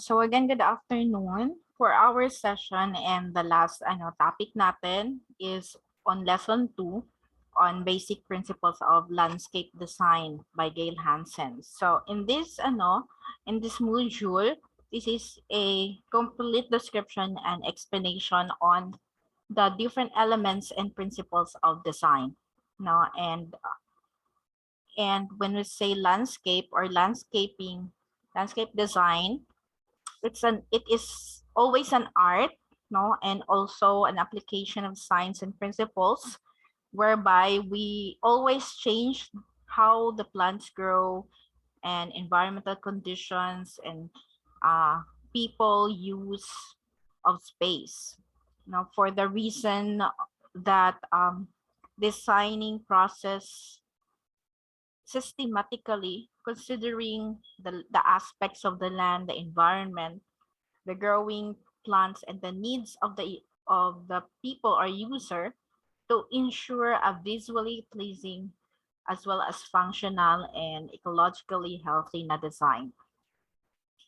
So again, good afternoon. For our session and the last topic natin is on lesson 2 on basic principles of landscape design by Gail Hansen. So in this module, this is a complete description and explanation on the different elements and principles of design. No, and when we say landscape or landscape design, it is always an art, no, and also an application of science and principles whereby we always change how the plants grow and environmental conditions and people use of space, for the reason that designing process systematically considering the aspects of the land, the environment, the growing plants, and the needs of the people or user to ensure a visually pleasing as well as functional and ecologically healthy na design.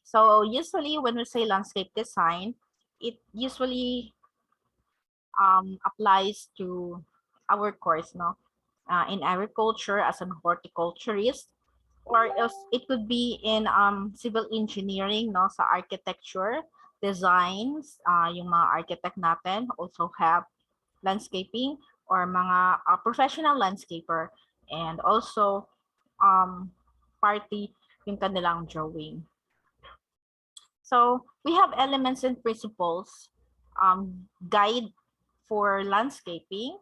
So usually when we say landscape design, it usually applies to our course, in agriculture as an horticulturist, or else it could be in civil engineering, no, sa architecture designs, yung mga architect natin also have landscaping or mga professional landscaper, and also party yung kanilang drawing. So we have elements and principles guide for landscaping.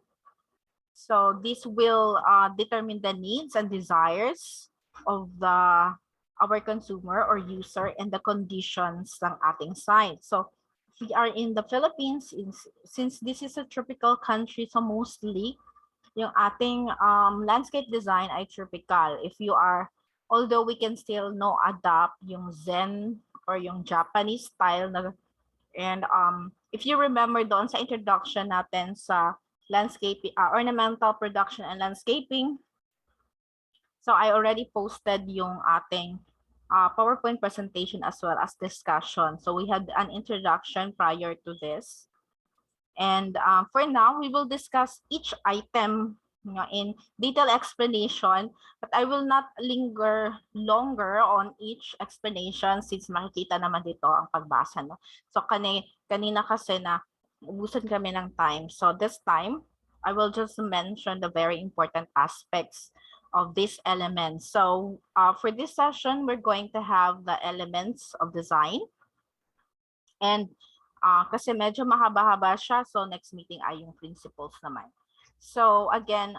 So this will determine the needs and desires of our consumer or user and the conditions ng ating site. So we are in the Philippines, since this is a tropical country, so mostly yung ating landscape design ay tropical. Although we can still adapt yung Zen or yung Japanese style na, and if you remember doon sa introduction natin sa landscaping, ornamental production and landscaping, so I already posted yung ating PowerPoint presentation as well as discussion. So we had an introduction prior to this. And for now, we will discuss each item in detailed explanation, but I will not linger longer on each explanation since makikita naman dito ang pagbasa. No? So kanina kasi na ubusan kami ng time. So this time, I will just mention the very important aspects of these elements. So for this session, we're going to have the elements of design. And kasi medyo mahaba-haba siya, so next meeting ay yung principles naman. So again,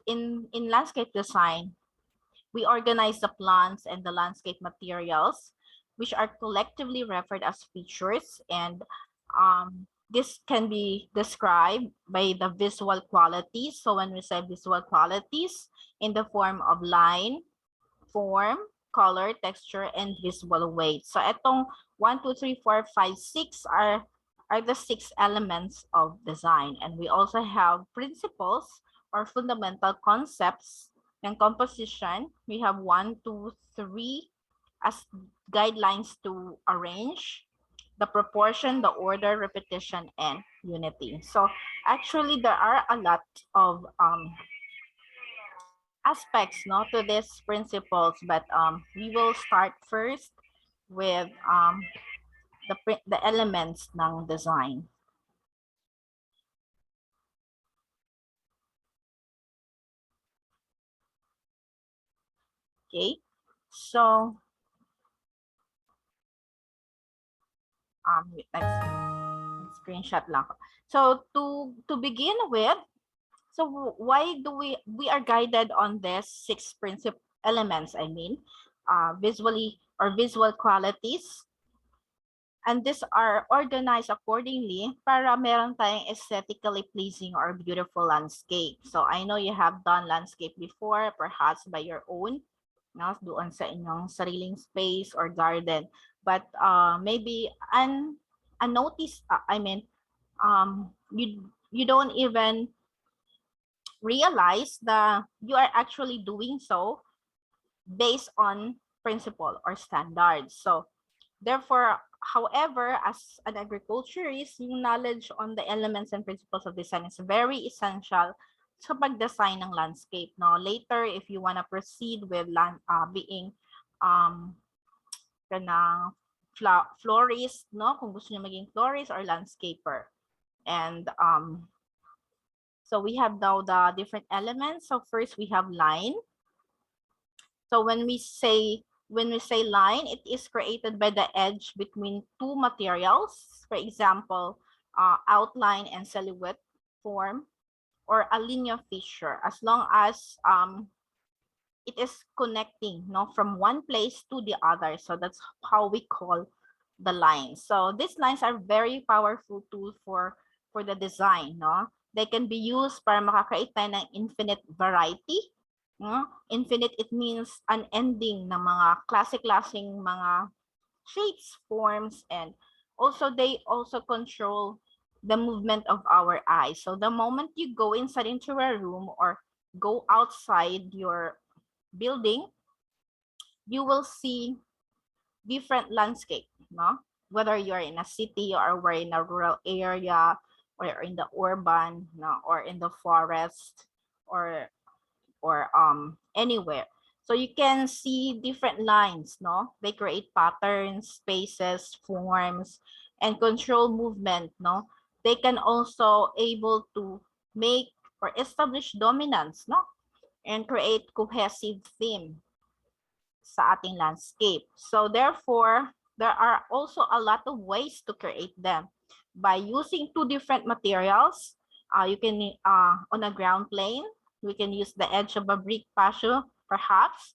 in landscape design, we organize the plants and the landscape materials, which are collectively referred as features, and this can be described by the visual qualities. So when we say visual qualities, in the form of line, form, color, texture, and visual weight. So itong 1, 2, 3, 4, 5, 6 are the 6 elements of design. And we also have principles or fundamental concepts ng composition. We have 1, 2, 3 as guidelines to arrange the proportion, the order, repetition, and unity. So actually, there are a lot of aspects to these principles, but we will start first with the elements ng design. Okay, so next screenshot lang. So to begin with, so why do we are guided on these 6 principal elements? I mean, visually or visual qualities, and these are organized accordingly para meron tayong aesthetically pleasing or beautiful landscape. So I know you have done landscape before, perhaps by your own, doon sa inyong sariling space or garden. But maybe unnoticed, you don't even realize that you are actually doing so based on principle or standards. So therefore, however, as an agriculturist, yung knowledge on the elements and principles of design is very essential sa pag-design ng landscape. No? Later, if you want to proceed with being kanang florist, no? Kung gusto niyo maging florist or landscaper. And so we have now the different elements. So first we have line. So when we say line, it is created by the edge between two materials. For example, outline and silhouette form, or a linear fissure, as long as it is connecting, no, from one place to the other. So that's how we call the lines. So these lines are very powerful tool for the design, no. They can be used para makakreate tayo ng infinite variety. No? Infinite, it means unending na mga klase-klaseng mga shapes, forms, and also they also control the movement of our eyes. So the moment you go inside into a room or go outside your building, you will see different landscape, no? Whether you're in a city or we're in a rural area or in the urban, no, or in the forest or anywhere. So you can see different lines, no? They create patterns, spaces, forms, and control movement, no? They can also able to make or establish dominance, no? And create cohesive theme sa ating landscape. So therefore, there are also a lot of ways to create them. By using two different materials, you can, on a ground plane, we can use the edge of a brick patio, perhaps,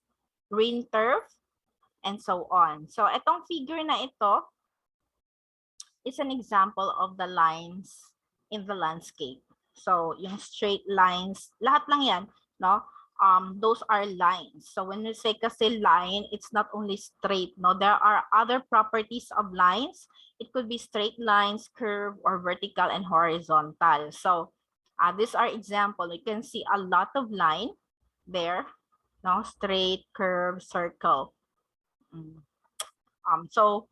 green turf, and so on. So itong figure na ito is an example of the lines in the landscape. So yung straight lines, lahat lang yan, no? Those are lines. So when you say kasi line, it's not only straight, no? There are other properties of lines. It could be straight lines, curve, or vertical and horizontal. So these are example. You can see a lot of line there, no? Straight, curve, circle. So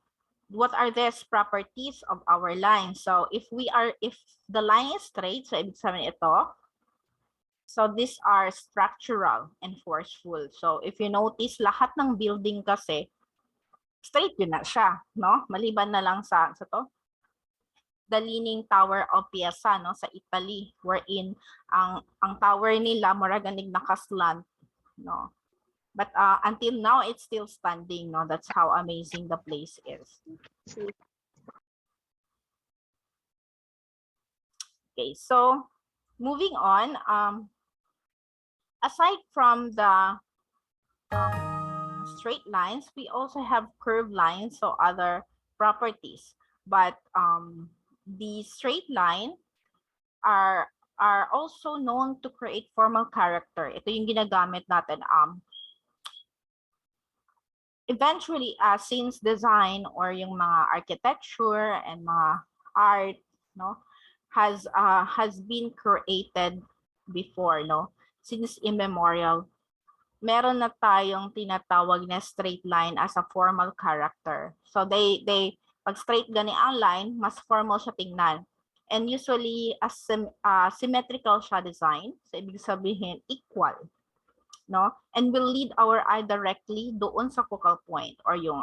what are these properties of our line? So if the line is straight, so ibig sabihin ito, so these are structural and forceful. So if you notice, lahat ng building kasi, straight yun na siya, no? Maliban na lang sa to, the Leaning Tower of Pisa, no? Sa Italy, wherein ang tower nila, maraganig nakaslant, no? But until now, it's still standing, no? That's how amazing the place is. Okay, so moving on, aside from the straight lines, we also have curved lines, so other properties. But the straight line are also known to create formal character. Ito yung ginagamit natin. Eventually, since design or yung mga architecture and mga art, no, has been created before, no, since immemorial, meron na tayong tinatawag na straight line as a formal character. So they pag straight gani ang line, mas formal siya tingnan. And usually symmetrical siya design. So ibig sabihin equal, no? And will lead our eye directly doon sa focal point or yung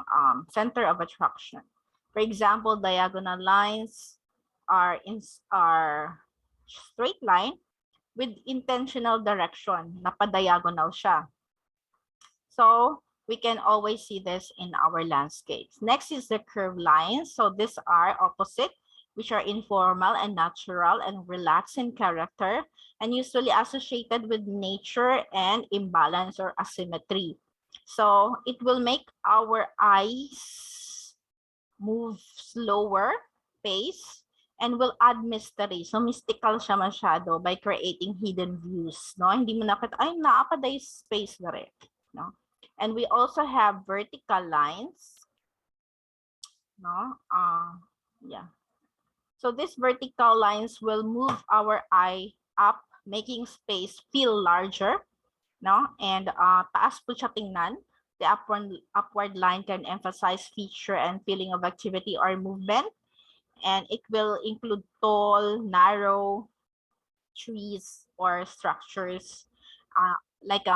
center of attraction. For example, diagonal lines are straight line with intentional direction, napadiagonal siya. So we can always see this in our landscapes. Next is the curved lines. So these are opposite, which are informal and natural and relaxed in character, and usually associated with nature and imbalance or asymmetry. So it will make our eyes move slower pace and will add mystery. So mystical siya masyado by creating hidden views, no? Hindi mo nakita, ay, naapaday space na rin, no? And we also have vertical lines, no? Yeah. So these vertical lines will move our eye up, making space feel larger, no? And taas po siya tingnan. The upward line can emphasize feature and feeling of activity or movement. And it will include tall, narrow trees or structures like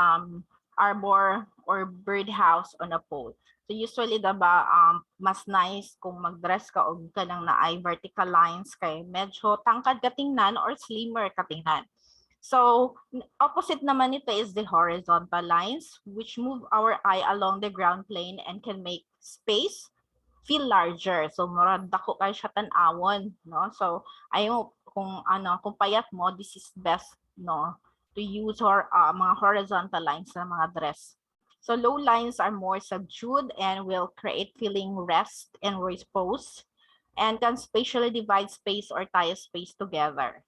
arbor or birdhouse on a pole. So usually diba mas nice kung mag-dress ka og kanang naay vertical lines kay medyo tangkad ka tingnan or slimmer ka tingnan. So opposite naman nito is the horizontal lines which move our eye along the ground plane and can make space feel larger. So murag dako kay siya tan-awon, no? So ayo kung kung payat mo, this is best, no, to use mga horizontal lines sa mga dress. So low lines are more subdued and will create feeling rest and repose and can spatially divide space or tie space together.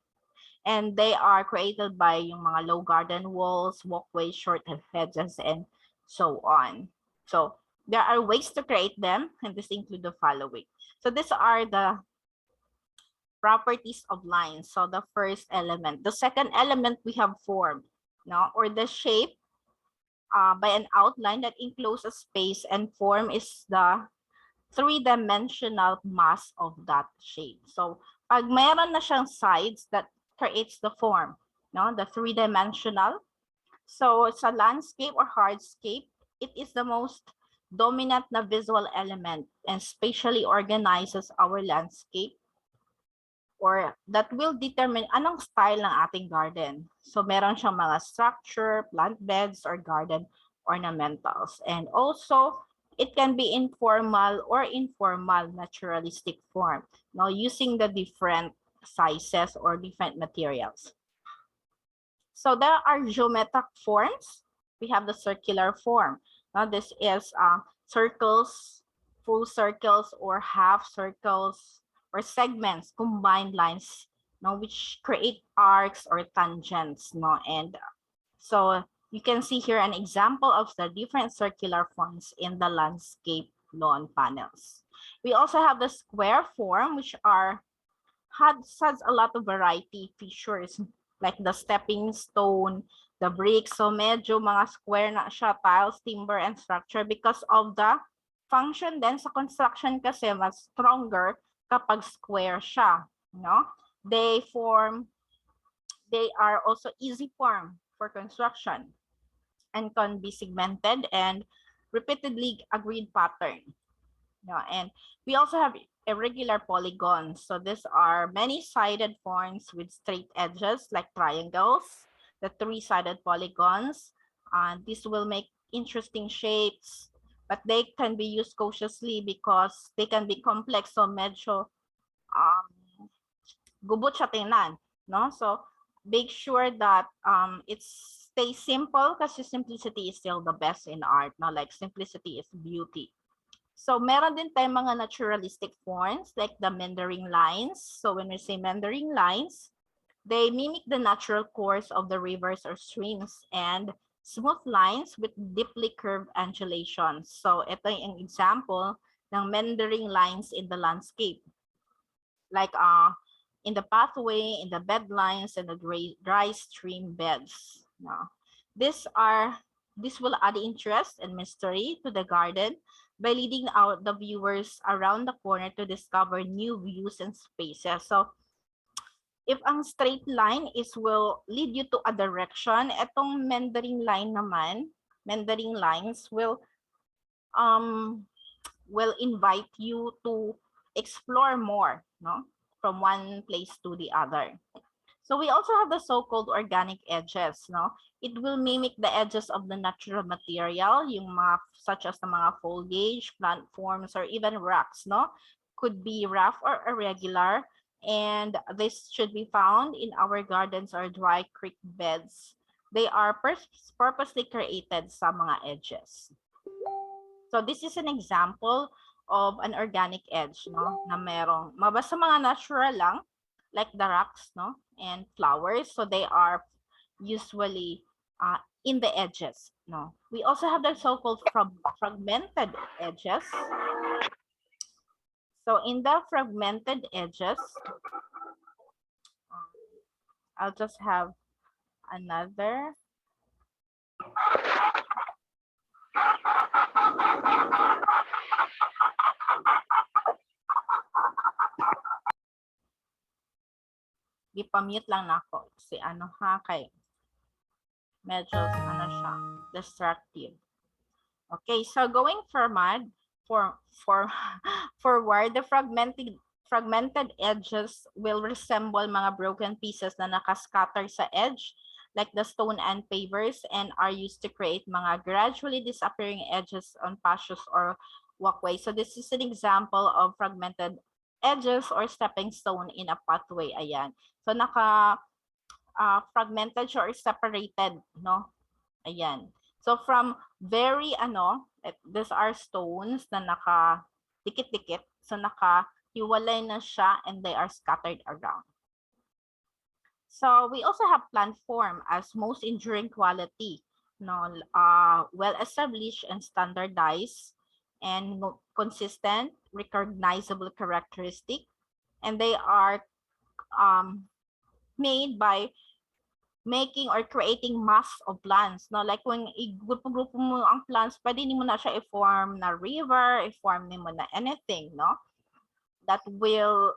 And they are created by yung mga low garden walls, walkways, short hedges, and so on. So there are ways to create them, and this include the following. So these are the properties of lines. So the first element. The second element we have form, no, or the shape by an outline that encloses space, and form is the three-dimensional mass of that shape. So pag mayroon na siyang sides, that creates the form, no, the three-dimensional. So sa landscape or hardscape, it is the most dominant na visual element and spatially organizes our landscape, or that will determine anong style ng ating garden. So meron siyang mga structure, plant beds, or garden ornamentals. And also, it can be informal or informal naturalistic form, now using the different sizes or different materials. So there are geometric forms. We have the circular form. Now this is circles, full circles, or half circles, or segments, combined lines, no, which create arcs or tangents, no. And so you can see here an example of the different circular forms in the landscape lawn panels. We also have the square form, which has a lot of variety features like the stepping stone, the bricks. So medyo mga square na siya, tiles, timber, and structure because of the function then sa construction kasi mas stronger kapag square siya, no? They are also easy form for construction and can be segmented and repeatedly agreed pattern. No, and we also have irregular polygons. So these are many-sided forms with straight edges like triangles, the three-sided polygons. This will make interesting shapes, but they can be used cautiously because they can be complex. So medyo gubot siya tingnan, no? So make sure that it stays simple kasi simplicity is still the best in art, no? Like simplicity is beauty. So meron din tayong mga naturalistic forms like the meandering lines. So when we say meandering lines, they mimic the natural course of the rivers or streams, and smooth lines with deeply curved undulations. So ito yung example ng meandering lines in the landscape. Like in the pathway, in the bed lines, and the dry stream beds. No. This will add interest and mystery to the garden by leading out the viewers around the corner to discover new views and spaces. So if ang straight line will lead you to a direction, etong meandering lines will invite you to explore more, no, from one place to the other. So we also have the so-called organic edges, no? It will mimic the edges of the natural material, yung mga, such as the mga foliage, plant forms, or even rocks, no? Could be rough or irregular, and this should be found in our gardens or dry creek beds. They are purposely created sa mga edges. So this is an example of an organic edge, no? Na merong, mabasa mga natural lang, like the rocks, no, and flowers. So they are usually in the edges, no. We also have the so-called fragmented edges. So in the fragmented edges, I'll just have another. Ipamute lang na ako. Kasi ano ha, kay medyo ano siya, destructive. Okay, so going forward, forward, the fragmented edges will resemble mga broken pieces na nakascatter sa edge, like the stone and pavers, and are used to create mga gradually disappearing edges on patches or walkway. So this is an example of fragmented edges or stepping stone in a pathway. Ayan. So fragmented siya or separated, no? Ayan. So from very these are stones na dikit-dikit. So hiwalay na siya and they are scattered around. So we also have plant form as most enduring quality, well established and standardized and consistent, recognizable characteristic, and they are made by making or creating mass of plants. No? Like when i-grupo-grupo mo ang plants, pwede mo na siya i-form na river, i-form mo na anything, no? That will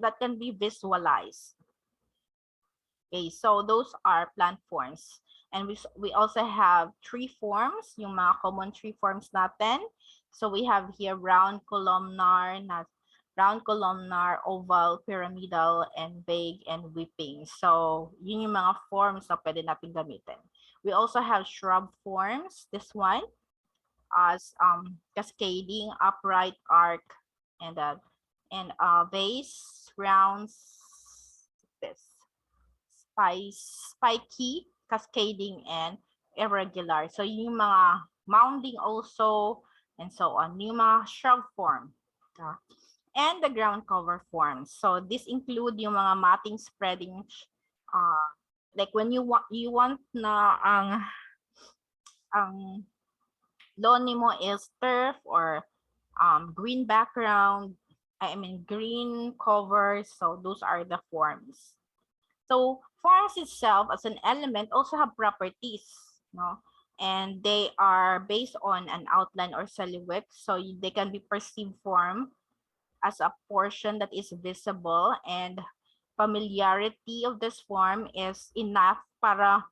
that can be visualized. Okay, so those are plant forms. And we also have tree forms, yung mga common tree forms natin. So we have here round columnar, oval, pyramidal, and vague, and whipping. So yun yung mga forms na pwede natin gamitin. We also have shrub forms, this one, as cascading, upright, arc, and vase, rounds, this. Spiky, cascading, and irregular. So yung mga mounding also, and so on. Yung mga shrub form. And the ground cover forms. So this include yung mga matting spreading, like when you want na ang lawn mo is turf or green background, green cover. So those are the forms. So forms itself as an element also have properties, no? And they are based on an outline or silhouette, so they can be perceived form as a portion that is visible, and familiarity of this form is enough para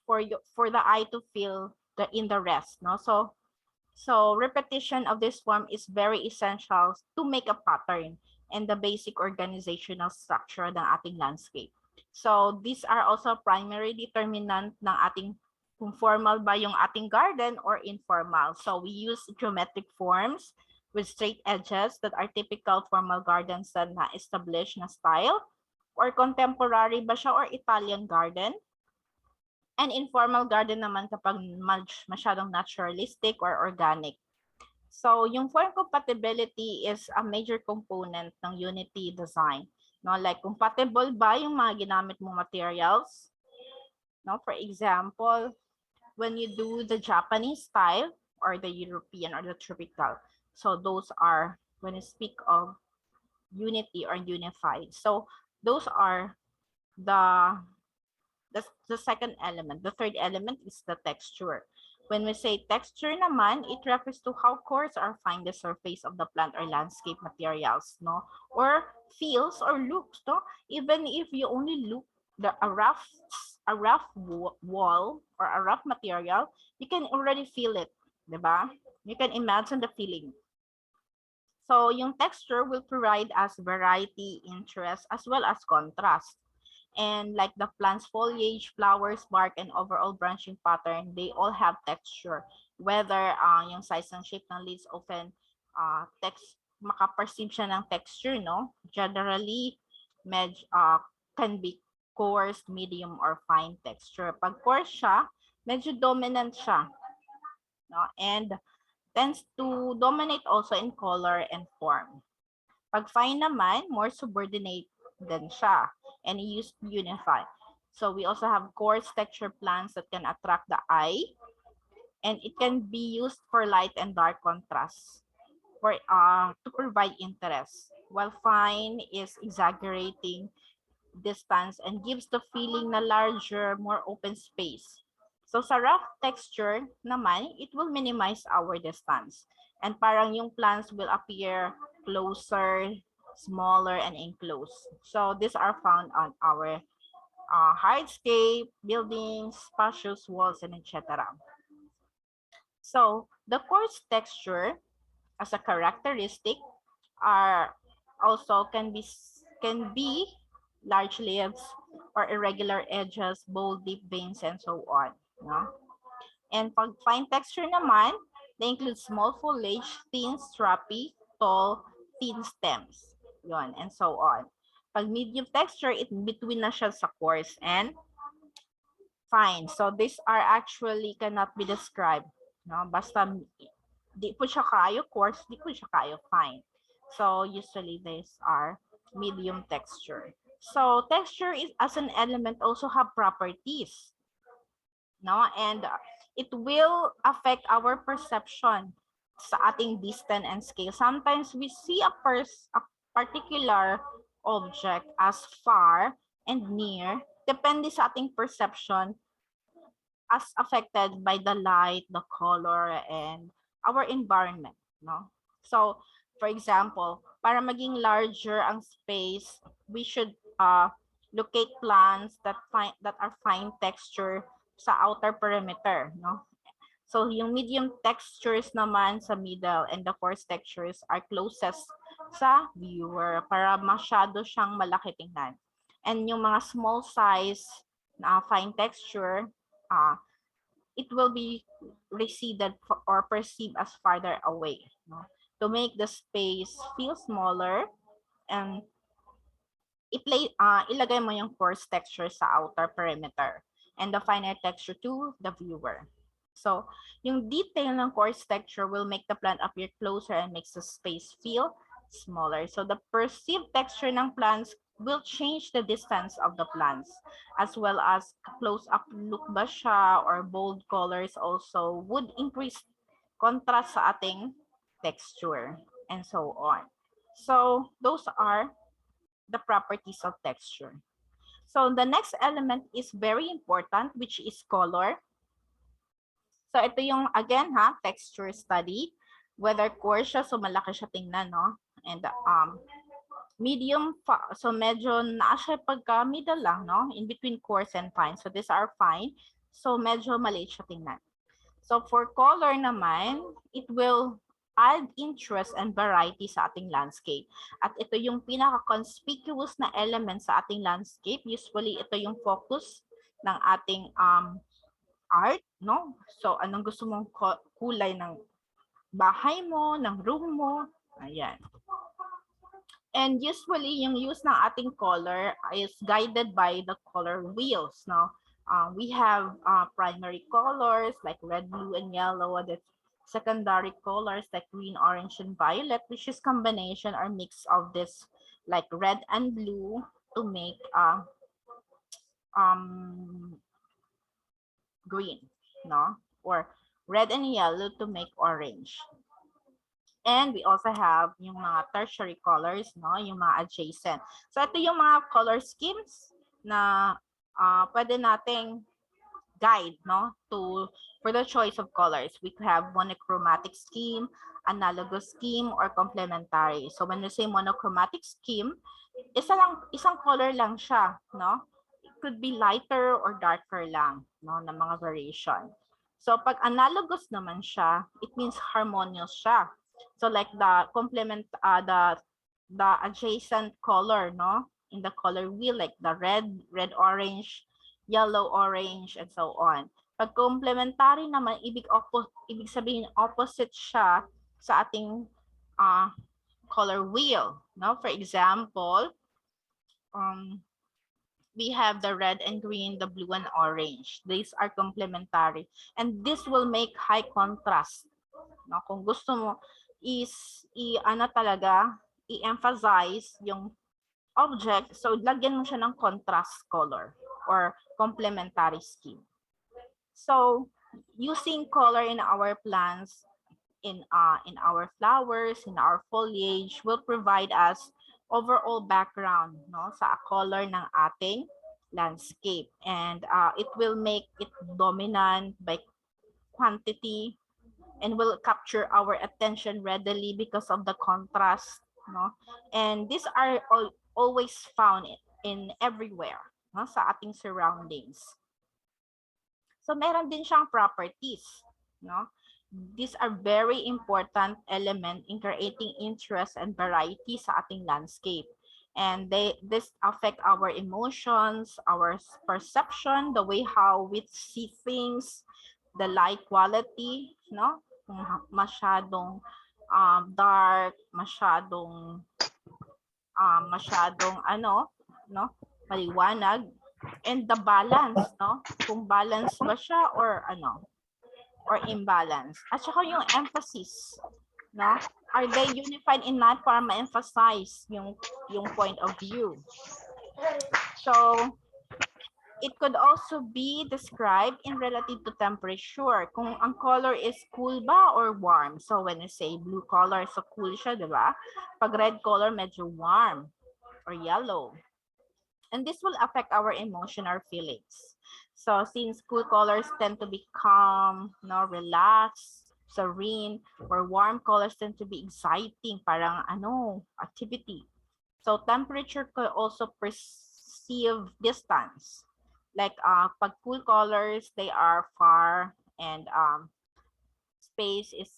for the eye to feel in the rest, no? So repetition of this form is very essential to make a pattern and the basic organizational structure ng ating landscape. So these are also primary determinant ng ating kung formal ba yung ating garden or informal. So we use geometric forms with straight edges that are typical formal gardens na established na style, or contemporary ba siya or Italian garden. And informal garden naman kapag masyadong naturalistic or organic. So yung form compatibility is a major component ng unity design. No, like compatible ba yung mga ginamit mong materials? No, for example, when you do the Japanese style or the European or the tropical. So those are when you speak of unity or unified. So those are the second element. The third element is the texture. When we say texture naman, it refers to how coarse or fine the surface of the plant or landscape materials, no? Or feels or looks, no? Even if you only look a rough wall or a rough material, you can already feel it, diba? You can imagine the feeling. So yung texture will provide us variety, interest, as well as contrast. And like the plant's foliage, flowers, bark, and overall branching pattern, they all have texture. Whether yung size and shape ng leaves often makaperceive siya ng texture, no? Generally, can be coarse, medium, or fine texture. Pag coarse siya, medyo dominant siya, no? And tends to dominate also in color and form. Pag fine naman, more subordinate din siya and used to unify. So we also have coarse texture plants that can attract the eye, and it can be used for light and dark contrast to provide interest, while fine is exaggerating distance and gives the feeling na larger, more open space. So sa rough texture naman, it will minimize our distance. And parang yung plants will appear closer smaller, and enclosed. So these are found on our hardscape, buildings, spacious walls, and etc. So the coarse texture as a characteristic are also can be large leaves or irregular edges, bold deep veins, and so on. No? And pag fine texture naman, they include small foliage, thin strappy, tall, thin stems. Yon, and so on. Pag medium texture, it between na siya sa coarse and fine. So these are actually cannot be described. No? Basta di po siya kayo coarse, di po siya kayo fine. So usually these are medium texture. So texture is as an element also have properties. No? And it will affect our perception sa ating distance and scale. Sometimes we see a particular object as far and near, depende sa ating perception as affected by the light, the color, and our environment. No? So, for example, para maging larger ang space, we should locate plants that are fine texture sa outer perimeter. No? So, yung medium textures naman sa middle and the coarse textures are closest sa viewer para masyado siyang malaki tingnan. And yung mga small size na fine texture, it will be receded or perceived as farther away. No? To make the space feel smaller and ilagay mo yung coarse texture sa outer perimeter and the finer texture to the viewer. So, yung detail ng coarse texture will make the plant appear closer and makes the space feel smaller. So, the perceived texture ng plants will change the distance of the plants, as well as close-up look ba siya or bold colors also would increase contrast sa ating texture and so on. So, those are the properties of texture. So, the next element is very important, which is color. So, ito yung, again, texture study. Whether coarse siya, so malaki siya tingnan, no? And medium, so medyo naa siya pagka middle lang, no? In between coarse and fine. So, these are fine. So, medyo maliit siya tingnan. So, for color naman, it will add interest and variety sa ating landscape. At ito yung pinaka-conspicuous na element sa ating landscape. Usually, ito yung focus ng ating art, no? So, anong gusto mong kulay ng bahay mo, ng room mo? Ayan. And usually, yung use ng ating color is guided by the color wheels, no? We have primary colors like red, blue, and yellow. The secondary colors like green, orange, and violet, which is combination or mix of this like red and blue to make green, no? Or red and yellow to make orange. And we also have yung mga tertiary colors, no? Yung mga adjacent. So ito yung mga color schemes na pwede nating guide, no? For the choice of colors. We have monochromatic scheme, analogous scheme, or complementary. So when we say monochromatic scheme, isang color lang siya, no? Could be lighter or darker lang, no, na mga variation. So pag analogous naman siya, it means harmonious siya. So like the complement, the adjacent color, no, in the color wheel, like the red, orange, yellow, orange, and so on. Pag complementary naman, ibig sabihin opposite siya sa ating color wheel, no. For example, we have the red and green, the blue and orange. These are complementary. And this will make high contrast. No? Kung gusto mo i-emphasize yung object, so lagyan mo siya ng contrast color or complementary scheme. So, using color in our plants, in our flowers, in our foliage, will provide us overall background, no, sa color ng ating landscape, and it will make it dominant by quantity and will capture our attention readily because of the contrast no? And these are always found in everywhere, no? Sa ating surroundings. So meron din siyang properties, no? These are very important element in creating interest and variety sa ating landscape. And this affect our emotions, our perception, the way how we see things, the light quality, no? Kung masyadong dark, masyadong ano, no? Maliwanag, and the balance, no? Kung balance ba siya or ano, or imbalance. At saka yung emphasis, no? Are they unified enough para ma-emphasize yung point of view? So, it could also be described in relative to temperature. Kung ang color is cool ba or warm. So, when you say blue color, so cool siya, di ba? Pag red color, medyo warm or yellow. And this will affect our emotion or feelings. So since cool colors tend to be calm, no, relaxed, serene, or warm colors tend to be exciting, parang ano, activity. So temperature could also perceive distance. Like pag cool colors, they are far and space is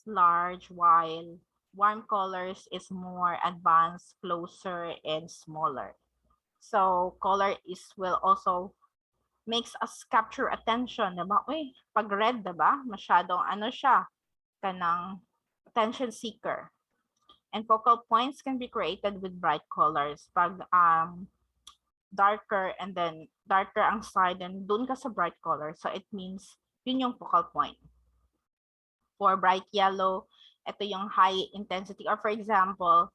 large, while warm colors is more advanced, closer, and smaller. So color will also makes us capture attention, diba? Uy, pag red, diba? Masyadong ano siya, kanang attention seeker. And focal points can be created with bright colors. Pag darker and then darker ang side and dun ka sa bright color. So it means yun yung focal point. For bright yellow, ito yung high intensity. Or for example,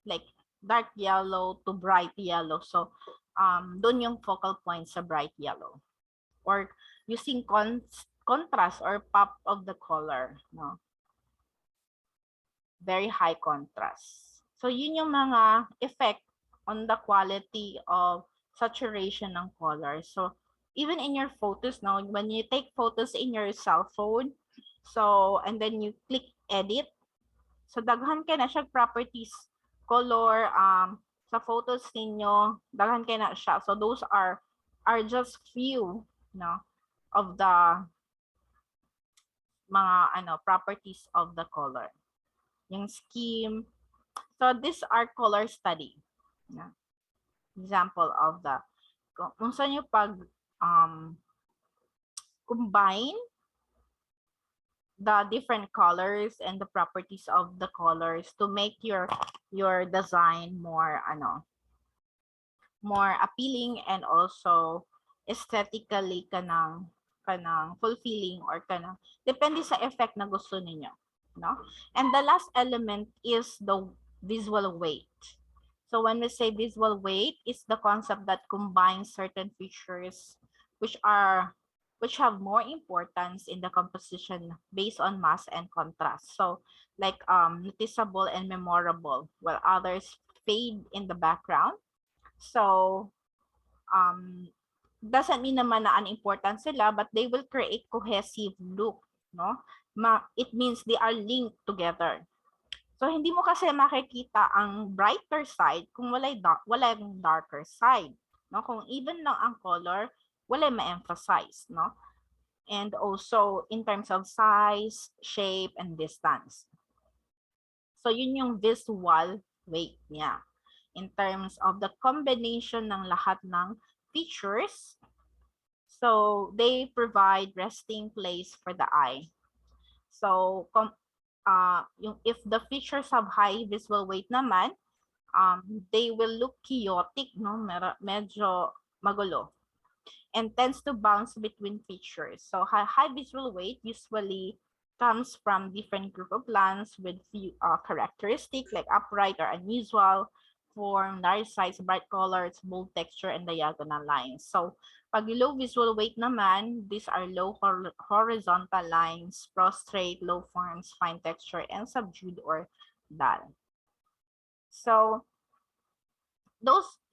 like dark yellow to bright yellow. So doon yung focal point sa bright yellow. Or using contrast or pop of the color, no? Very high contrast. So yun yung mga effect on the quality of saturation ng color. So even in your photos, no, when you take photos in your cell phone, so and then you click edit, so daghan ka na siya properties, color, sa photos ninyo, daghan ka na siya. So those are just few, no, of the mga properties of the color. Yung scheme. So these are color study. No? Example of the kung saan yung pag combine the different colors and the properties of the colors to make your design more more appealing and also aesthetically kanang fulfilling or kanang depende sa effect na gusto niyo, no? And the last element is the visual weight. So when we say visual weight, it's the concept that combines certain features which have more importance in the composition based on mass and contrast. So like noticeable and memorable, while others fade in the background. So doesn't mean naman na unimportant sila, but they will create cohesive look, no? It means they are linked together. So hindi mo kasi makikita ang brighter side kung walang darker side, no? Kung even lang ang color, wala ma-emphasize, no? And also in terms of size, shape, and distance. So yun yung visual weight niya. In terms of the combination ng lahat ng features, so they provide resting place for the eye. So if the features have high visual weight naman, they will look chaotic, no? Medyo magulo, and tends to bounce between features. So high visual weight usually comes from different group of plants with few characteristics like upright or unusual form, large size, bright colors, bold texture, and diagonal lines. So pag low visual weight naman, these are low horizontal lines, prostrate, low forms, fine texture, and subdued or dull. So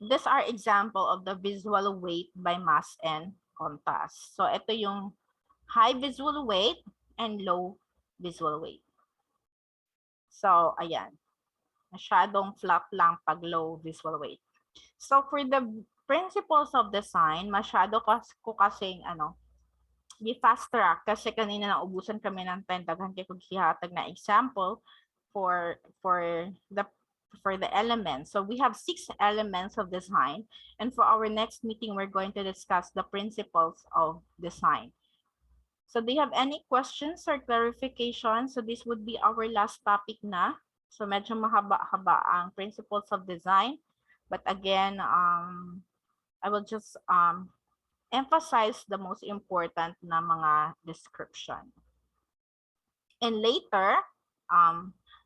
these are example of the visual weight by mass and contrast. So ito yung high visual weight and low visual weight. So ayan. Masyadong flat lang pag low visual weight. So for the principles of design, masyado ko kasing i-fast track kasi kanina naubusan kami ng time daghan kay kog hihatag na example for the elements. So we have 6 elements of design, and for our next meeting we're going to discuss the principles of design. So do you have any questions or clarification? So this would be our last topic na. So medyo mahaba-haba ang principles of design. But again, I will just emphasize the most important na mga description. And later,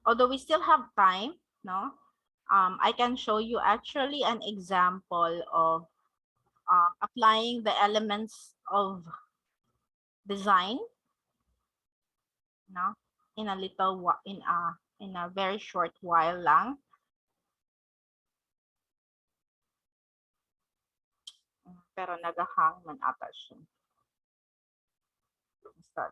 although we still have time, no, I can show you actually an example of applying the elements of design, no, in a very short while lang. Pero nagahang man ata siya. Start.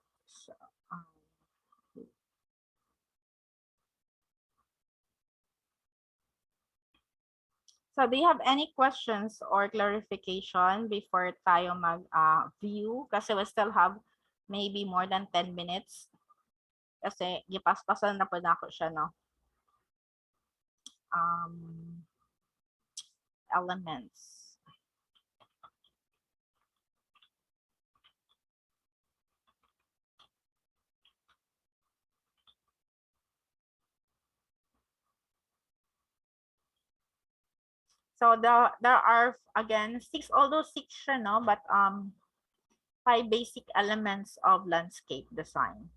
So do you have any questions or clarification before tayo mag-view? Kasi we still have maybe more than 10 minutes. Kasi gipaspasan na po na ako siya, no? Elements. So there are again 6, although 6 siya, no, but 5 basic elements of landscape design.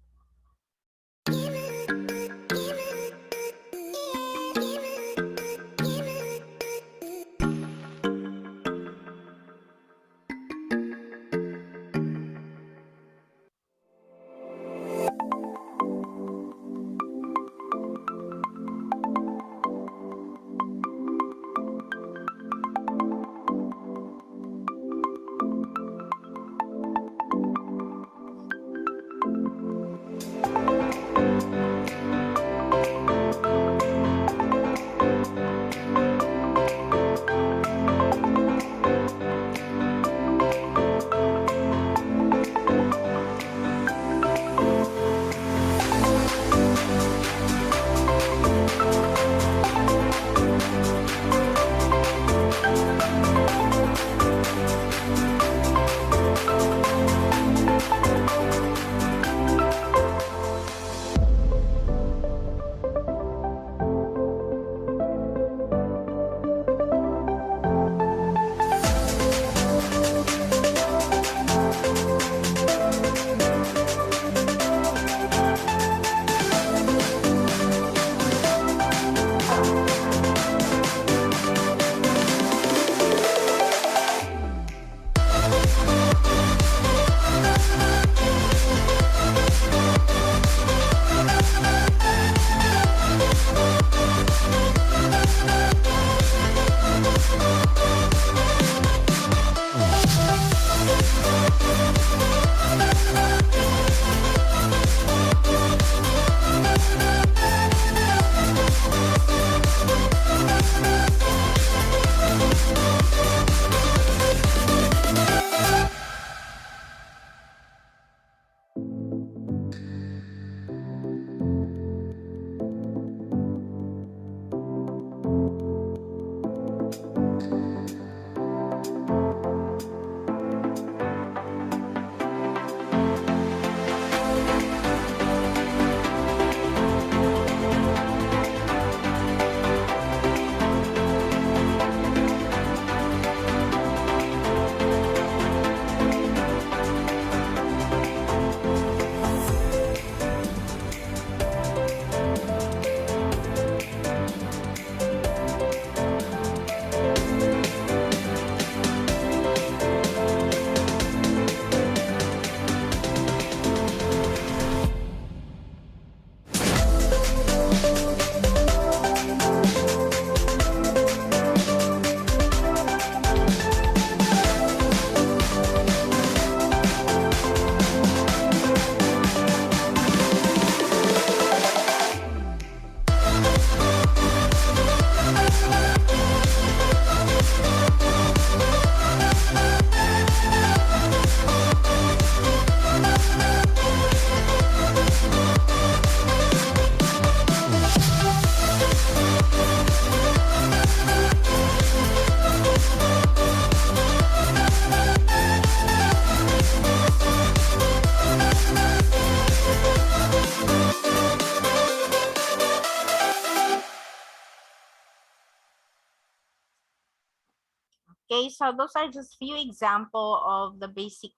Okay, so those are just few example of the basic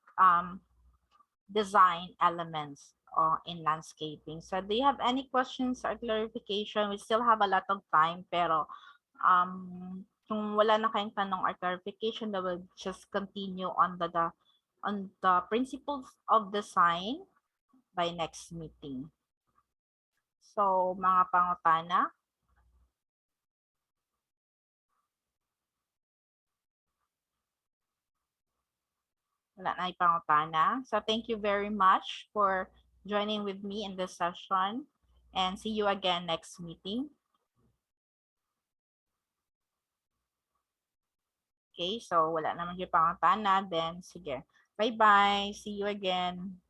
design elements in landscaping. So do you have any questions or clarification? We still have a lot of time, pero kung wala na kayong tanong or clarification, we will just continue on the principles of design by next meeting. So mga pangutana. Wala na ipangutana. So thank you very much for joining with me in this session, and see you again next meeting. Okay, so wala naman yung pangutana, then sige. Bye-bye. See you again.